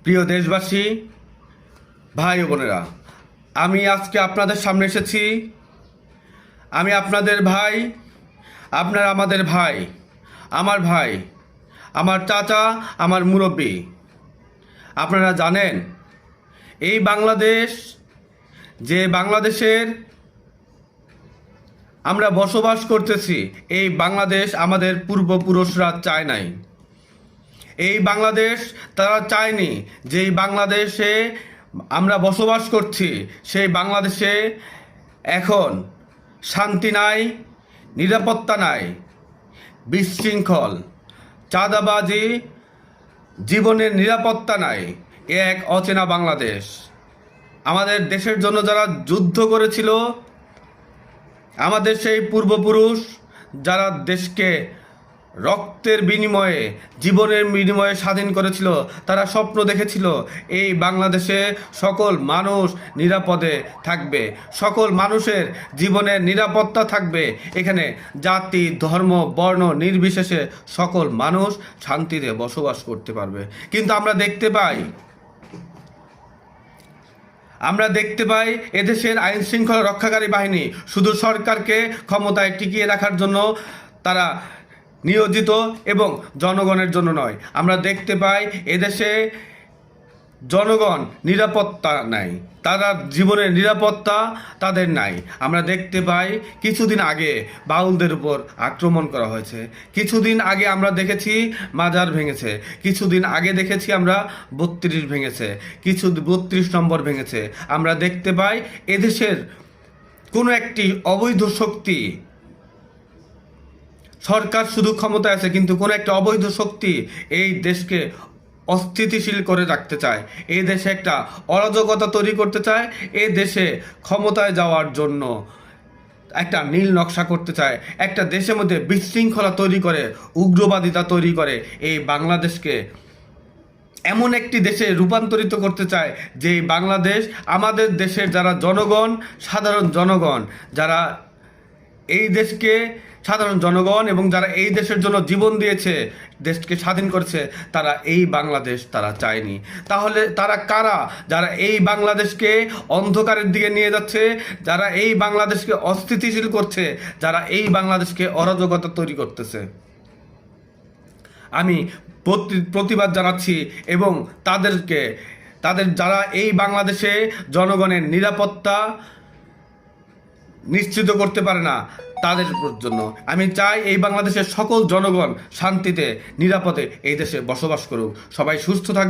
প্রিয় দেশবাসী, ভাই ও বোনেরা, আমি আজকে আপনাদের সামনে এসেছি। আমি আপনাদের ভাই, আপনারা আমাদের ভাই, আমার ভাই, আমার চাচা, আমার মুরব্বী। আপনারা জানেন এই বাংলাদেশ, যে বাংলাদেশের আমরা বসবাস করতেছি, এই বাংলাদেশ আমাদের পূর্বপুরুষরা চায় নাই। এই বাংলাদেশ তারা চায়নি যে এই বাংলাদেশে আমরা বসবাস করছি, সেই বাংলাদেশে এখন শান্তি নাই, নিরাপত্তা নাই, বিশৃঙ্খল, চাঁদাবাজি, জীবনের নিরাপত্তা নাই। এক অচেনা বাংলাদেশ। আমাদের দেশের জন্য যারা যুদ্ধ করেছিল, আমাদের সেই পূর্বপুরুষ যারা দেশকে রক্তের বিনিময়ে, জীবনের বিনিময়ে স্বাধীন করেছিল, তারা স্বপ্ন দেখেছিল এই বাংলাদেশে সকল মানুষ নিরাপদে থাকবে, সকল মানুষের জীবনের নিরাপত্তা থাকবে। এখানে জাতি, ধর্ম, বর্ণ নির্বিশেষে সকল মানুষ শান্তিতে বসবাস করতে পারবে। কিন্তু আমরা দেখতে পাই এদেশের আইন শৃঙ্খলা রক্ষাকারী বাহিনী শুধু সরকারকে ক্ষমতায় টিকিয়ে রাখার জন্য তারা নিয়োজিত, এবং জনগণের জন্য নয়। আমরা দেখতে পাই এদেশে জনগণ নিরাপত্তা নাই, তারা জীবনের নিরাপত্তা তাদের নাই। আমরা দেখতে পাই কিছুদিন আগে বাউলদের উপর আক্রমণ করা হয়েছে, কিছুদিন আগে আমরা দেখেছি মাজার ভেঙেছে, কিছুদিন আগে দেখেছি আমরা 32 ভেঙেছে, 32 নম্বর ভেঙেছে। আমরা দেখতে পাই এদেশের কোনো একটি অবৈধ শক্তি, সরকার শুধু ক্ষমতায় আছে কিন্তু কোনো একটা অবৈধ শক্তি এই দেশকে অস্থিতিশীল করে রাখতে চায়, এই দেশে একটা অরাজকতা তৈরি করতে চায়, এই দেশে ক্ষমতায় যাওয়ার জন্য একটা নীল নকশা করতে চায়, একটা দেশের মধ্যে বিশৃঙ্খলা তৈরি করে, উগ্রবাদিতা তৈরি করে এই বাংলাদেশকে এমন একটি দেশে রূপান্তরিত করতে চায় যে বাংলাদেশ আমাদের দেশের যারা জনগণ, সাধারণ জনগণ, যারা এই দেশকে, সাধারণ জনগণ এবং যারা এই দেশের জন্য জীবন দিয়েছে, দেশকে স্বাধীন করেছে, তারা এই বাংলাদেশ তারা চায়নি। তাহলে তারা কারা যারা এই বাংলাদেশকে অন্ধকারের দিকে নিয়ে যাচ্ছে, যারা এই বাংলাদেশকে অস্থিতিশীল করছে, যারা এই বাংলাদেশকে অরাজকতা তৈরি করতেছে? আমি প্রতিবাদ জানাচ্ছি এবং তাদের যারা এই বাংলাদেশে জনগণের নিরাপত্তা নিশ্চিত করতে পারে না, তাদের জন্য আমি চাই এই বাংলাদেশের সকল জনগণ শান্তিতে, নিরাপদে এই দেশে বসবাস করুক। সবাই সুস্থ থাকবে।